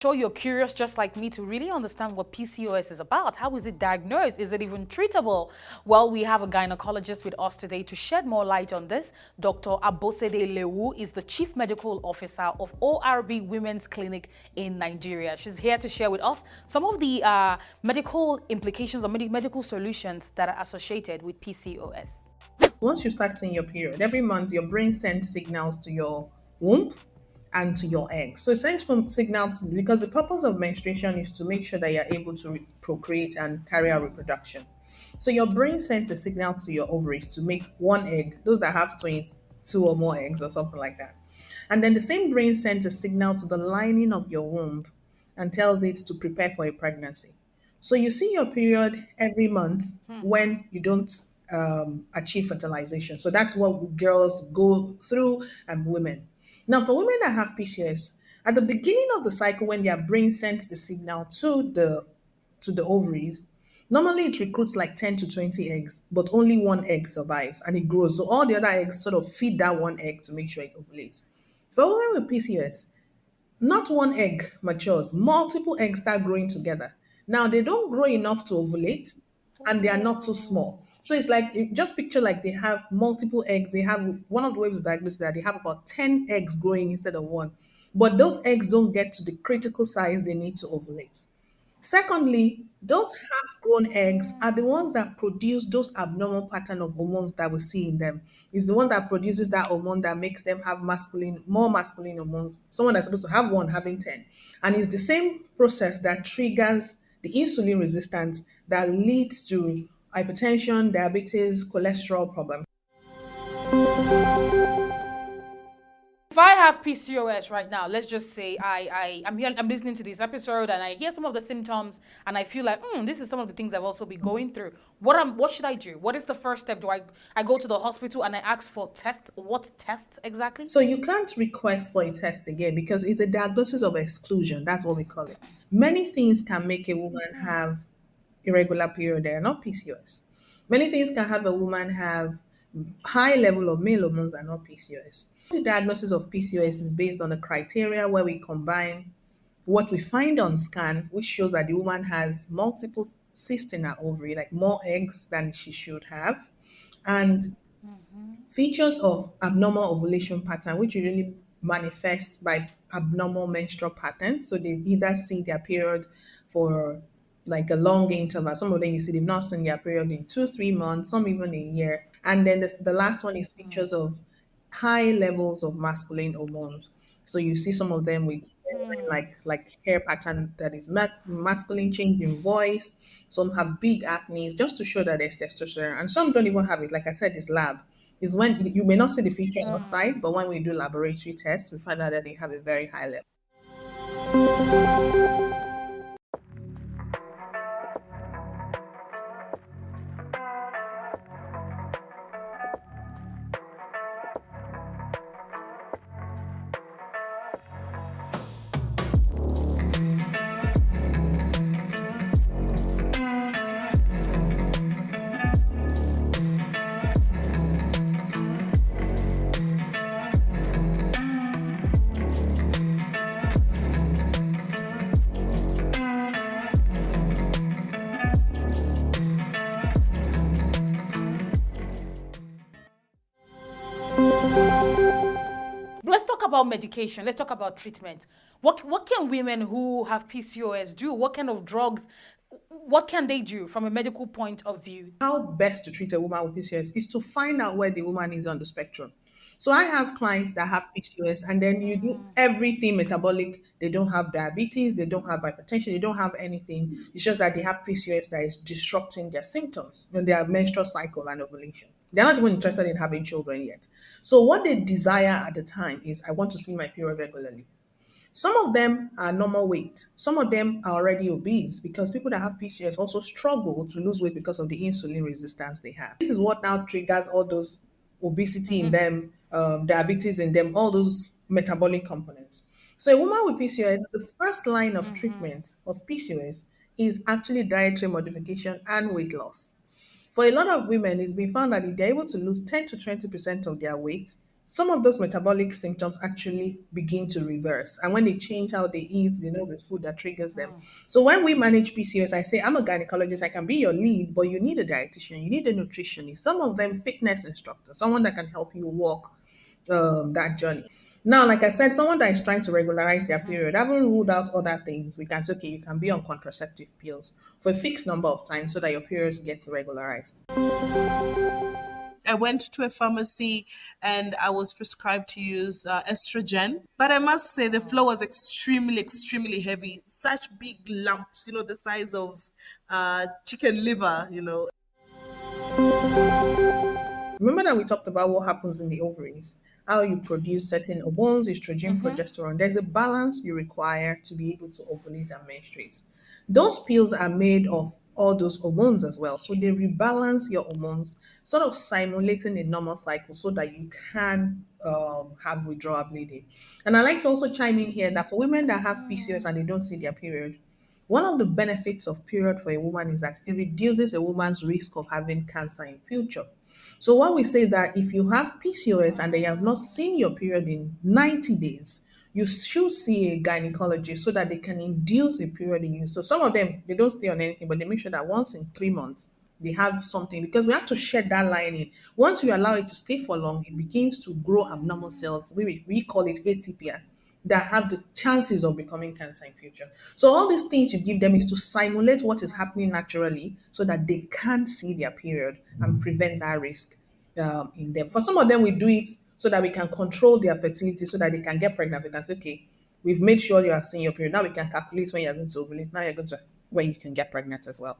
Sure, you're curious just like me to really understand what PCOS is about. How is it diagnosed? Is it even treatable? Well, we have a gynecologist with us today to shed more light on this. Dr. Abosede Lewu is the Chief Medical Officer of ORB Women's Clinic in Nigeria. She's here to share with us some of the medical implications or medical solutions that are associated with PCOS. Once you start seeing your period, every month your brain sends signals to your womb and to your eggs. So it sends from signals because the purpose of menstruation is to make sure that you're able to procreate and carry out reproduction. So your brain sends a signal to your ovaries to make one egg, those that have twins, two or more eggs or something like that. And then the same brain sends a signal to the lining of your womb and tells it to prepare for a pregnancy. So you see your period every month when you don't achieve fertilization. So that's what girls go through and women. Now, for women that have PCOS, at the beginning of the cycle, when their brain sends the signal to the ovaries, normally it recruits like 10 to 20 eggs, but only one egg survives and it grows. So all the other eggs sort of feed that one egg to make sure it ovulates. For women with PCOS, not one egg matures, multiple eggs start growing together. Now they don't grow enough to ovulate and they are not too small. So it's like just picture like they have multiple eggs. They have one of the ways diagnosed that they have about 10 eggs growing instead of one. But those eggs don't get to the critical size they need to ovulate. Secondly, those half-grown eggs are the ones that produce those abnormal pattern of hormones that we see in them. It's the one that produces that hormone that makes them have more masculine hormones. Someone that's supposed to have one having 10. And it's the same process that triggers the insulin resistance that leads to hypertension, diabetes, cholesterol problems. If I have PCOS right now, let's just say I'm listening to this episode and I hear some of the symptoms and I feel like this is some of the things I've also been going through. What should I do? What is the first step? Do I go to the hospital and I ask for test? What test exactly? So you can't request for a test again because it's a diagnosis of exclusion. That's what we call it. Many things can make a woman have irregular period. They are not PCOS. Many things can have a woman have high level of male hormones and not PCOS. The diagnosis of PCOS is based on a criteria where we combine what we find on scan, which shows that the woman has multiple cysts in her ovary, like more eggs than she should have, and features of abnormal ovulation pattern, which usually manifest by abnormal menstrual patterns. So they either see their period for like a long interval. Some of them you see they've not seen their period in 2, 3 months, some even a year. And then the last one is pictures of high levels of masculine hormones. So you see some of them with like hair pattern that is masculine, change in voice. Some have big acne just to show that there's testosterone, and some don't even have it. Like I said, it's lab. Is when you may not see the feature outside, but when we do laboratory tests, we find out that they have a very high level. Let's talk about medication. Let's talk about treatment. What can women who have PCOS do? What kind of drugs? What can they do from a medical point of view? How best to treat a woman with PCOS is to find out where the woman is on the spectrum. So I have clients that have PCOS and then you do everything metabolic. They don't have diabetes, they don't have hypertension, they don't have anything. It's just that they have PCOS that is disrupting their symptoms when their menstrual cycle and ovulation. They're not even interested in having children yet. So what they desire at the time is I want to see my period regularly. Some of them are normal weight. Some of them are already obese because people that have PCOS also struggle to lose weight because of the insulin resistance they have. This is what now triggers all those obesity in them, diabetes in them, all those metabolic components. So a woman with PCOS, the first line of treatment of PCOS is actually dietary modification and weight loss. For a lot of women, it's been found that if they're able to lose 10 to 20% of their weight some of those metabolic symptoms actually begin to reverse. And when they change how they eat, they know the food that triggers them. So when we manage PCOS, I say, I'm a gynecologist, I can be your lead, but you need a dietitian, you need a nutritionist, some of them fitness instructor, someone that can help you walk that journey. Now, like I said, someone that is trying to regularize their period, I haven't ruled out other things. We can say, okay, you can be on contraceptive pills for a fixed number of times so that your periods get regularized. I went to a pharmacy and I was prescribed to use estrogen. But I must say the flow was extremely, extremely heavy. Such big lumps, the size of chicken liver. Remember that we talked about what happens in the ovaries, how you produce certain hormones, estrogen, progesterone. There's a balance you require to be able to ovulate and menstruate. Those pills are made of all those hormones as well. So they rebalance your hormones, sort of simulating a normal cycle so that you can have withdrawal bleeding. And I like to also chime in here that for women that have PCOS and they don't see their period, one of the benefits of period for a woman is that it reduces a woman's risk of having cancer in future. So what we say that if you have PCOS and they have not seen your period in 90 days, you should see a gynecologist so that they can induce a period in you. So some of them, they don't stay on anything, but they make sure that once in 3 months, they have something because we have to shed that lining. Once you allow it to stay for long, it begins to grow abnormal cells. We call it atypia that have the chances of becoming cancer in future. So all these things you give them is to simulate what is happening naturally so that they can see their period and prevent that risk in them. For some of them, we do it so that we can control their fertility so that they can get pregnant. We can say, okay, we've made sure you are seeing your period. Now we can calculate when you're going to ovulate. Now you're going to when you can get pregnant as well.